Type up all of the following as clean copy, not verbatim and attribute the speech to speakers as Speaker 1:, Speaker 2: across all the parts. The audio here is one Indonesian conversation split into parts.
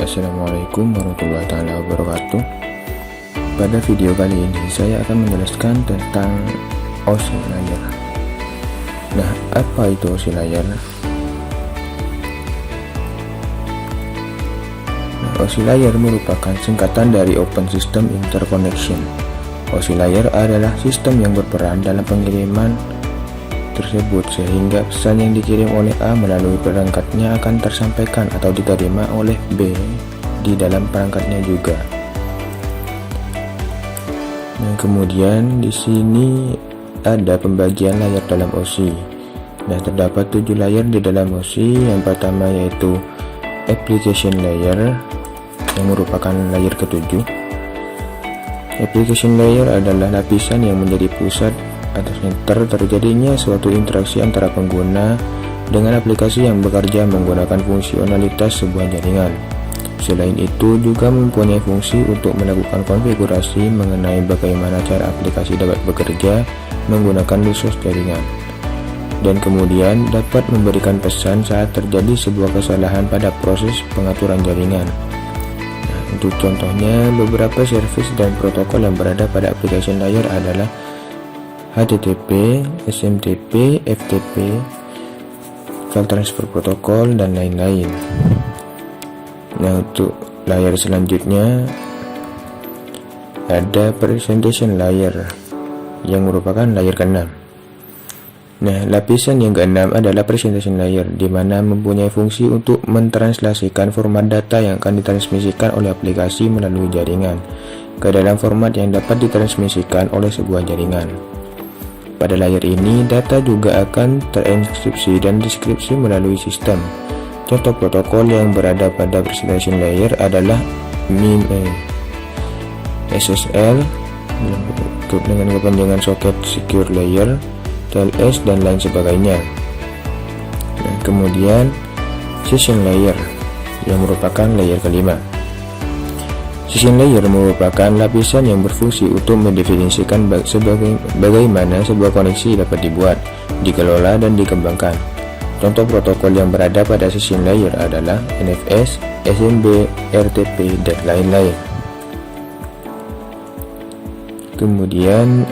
Speaker 1: Assalamualaikum warahmatullahi wabarakatuh. Pada video kali ini saya akan menjelaskan tentang OSI layer. Nah, apa itu OSI layer? OSI layer merupakan singkatan dari Open System Interconnection. OSI layer adalah sistem yang berperan dalam pengiriman tersebut, sehingga pesan yang dikirim oleh A melalui perangkatnya akan tersampaikan atau diterima oleh B di dalam perangkatnya juga. Nah, kemudian di sini ada pembagian layer dalam OSI. Nah, terdapat 7 layer di dalam OSI. Yang pertama yaitu application layer yang merupakan layer ke-7. Application layer adalah lapisan yang menjadi pusat atau center terjadinya suatu interaksi antara pengguna dengan aplikasi yang bekerja menggunakan fungsionalitas sebuah jaringan. Selain itu juga mempunyai fungsi untuk melakukan konfigurasi mengenai bagaimana cara aplikasi dapat bekerja menggunakan resource jaringan, dan kemudian dapat memberikan pesan saat terjadi sebuah kesalahan pada proses pengaturan jaringan. Nah, untuk contohnya, beberapa service dan protokol yang berada pada application layer adalah HTTP, SMTP, FTP, File Transfer Protocol, dan lain-lain. Nah, untuk layer selanjutnya ada Presentation Layer yang merupakan layer ke-6. Nah, lapisan yang ke-6 adalah Presentation Layer, di mana mempunyai fungsi untuk mentranslasikan format data yang akan ditransmisikan oleh aplikasi melalui jaringan ke dalam format yang dapat ditransmisikan oleh sebuah jaringan. Pada layer ini, data juga akan terenkripsi dan deskripsi melalui sistem. Contoh protokol yang berada pada presentation layer adalah SSL dengan kepanjangan Socket Secure Layer, TLS, dan lain sebagainya. Nah, kemudian session layer yang merupakan layer kelima. Session layer merupakan lapisan yang berfungsi untuk mendefinisikan bagaimana sebuah koneksi dapat dibuat, dikelola, dan dikembangkan. Contoh protokol yang berada pada session layer adalah NFS, SMB, RTP, dan lain-lain. Kemudian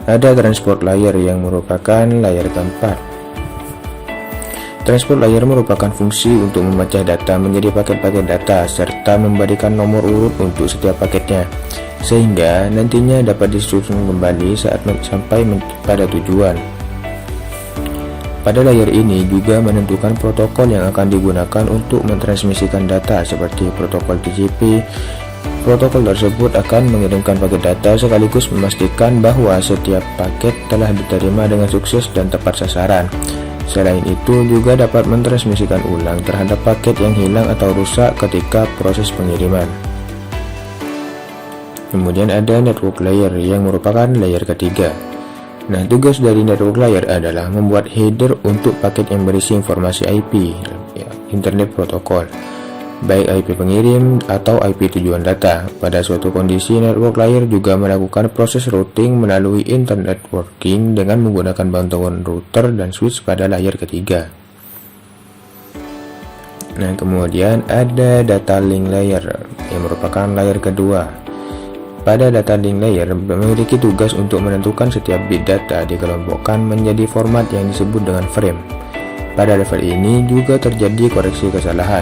Speaker 1: ada transport layer yang merupakan layer keempat. Transport layer merupakan fungsi untuk memecah data menjadi paket-paket data serta memberikan nomor urut untuk setiap paketnya, sehingga nantinya dapat disusun kembali saat sampai pada tujuan. Pada layer ini juga menentukan protokol yang akan digunakan untuk mentransmisikan data seperti protokol TCP. Protokol tersebut akan mengirimkan paket data sekaligus memastikan bahwa setiap paket telah diterima dengan sukses dan tepat sasaran. Selain itu juga dapat mentransmisikan ulang terhadap paket yang hilang atau rusak ketika proses pengiriman. Kemudian ada network layer yang merupakan layer ketiga. Nah, tugas dari network layer adalah membuat header untuk paket yang berisi informasi IP, Internet Protocol, baik IP pengirim atau IP tujuan data. Pada suatu kondisi, network layer juga melakukan proses routing melalui internet networking dengan menggunakan bantuan router dan switch pada layer ketiga. Nah, kemudian ada data link layer yang merupakan layer kedua. Pada data link layer memiliki tugas untuk menentukan setiap bit data dikelompokkan menjadi format yang disebut dengan frame. Pada level ini juga terjadi koreksi kesalahan,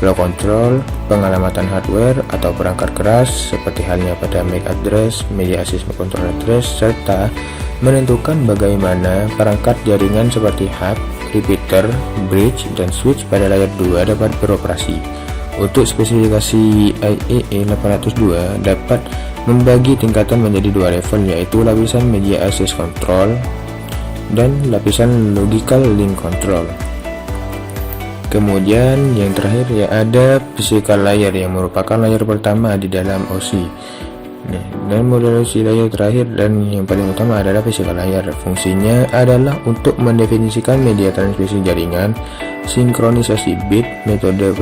Speaker 1: flow control, pengalamatan hardware atau perangkat keras seperti halnya pada MAC address, media access control address, serta menentukan bagaimana perangkat jaringan seperti hub, repeater, bridge, dan switch pada layer 2 dapat beroperasi. Untuk spesifikasi IEEE 802 dapat membagi tingkatan menjadi 2 level, yaitu lapisan media access control dan lapisan logical link control. Kemudian yang terakhir ya ada physical layer yang merupakan layer pertama di dalam OSI. Nah, dan model OSI layer terakhir dan yang paling utama adalah physical layer. Fungsinya adalah untuk mendefinisikan media transmisi jaringan, sinkronisasi bit, metode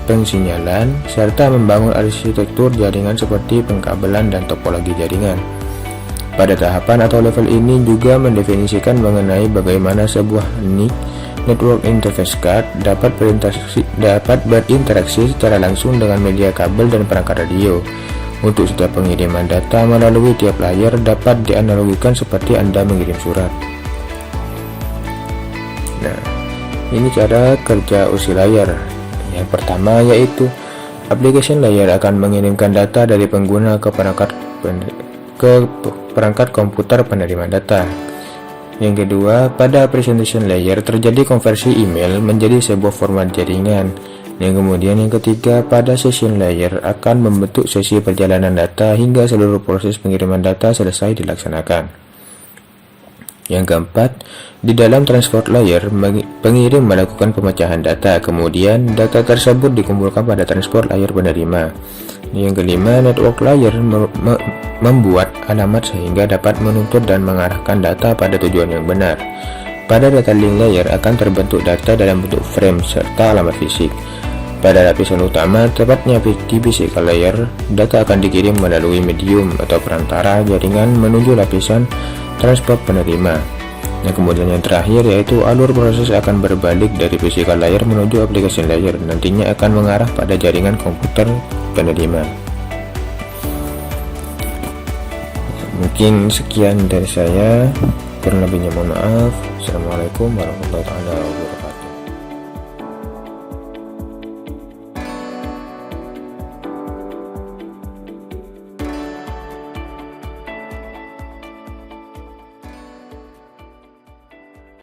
Speaker 1: pensinyalan, serta membangun arsitektur jaringan seperti pengkabelan dan topologi jaringan. Pada tahapan atau level ini juga mendefinisikan mengenai bagaimana sebuah NIC Network Interface Card dapat berinteraksi secara langsung dengan media kabel dan perangkat radio. Untuk setiap pengiriman data melalui tiap layar dapat dianalogikan seperti Anda mengirim surat. Nah, ini cara kerja OSI layar. Yang pertama yaitu application layer akan mengirimkan data dari pengguna ke perangkat komputer penerima data. Yang kedua, pada presentation layer terjadi konversi email menjadi sebuah format jaringan. Yang kemudian yang ketiga, pada session layer akan membentuk sesi perjalanan data hingga seluruh proses pengiriman data selesai dilaksanakan. Yang keempat, di dalam transport layer, pengirim melakukan pemecahan data, kemudian data tersebut dikumpulkan pada transport layer penerima. Yang kelima, network layer membuat alamat sehingga dapat menuntut dan mengarahkan data pada tujuan yang benar. Pada data link layer akan terbentuk data dalam bentuk frame serta alamat fisik. Pada lapisan utama, tepatnya di physical layer, data akan dikirim melalui medium atau perantara jaringan menuju lapisan transport penerima. Nah, kemudian yang terakhir yaitu alur proses akan berbalik dari physical layer menuju application layer, nantinya akan mengarah pada jaringan komputer penerima. Mungkin sekian dari saya, kurang lebihnya mohon maaf. Assalamualaikum warahmatullahi wabarakatuh.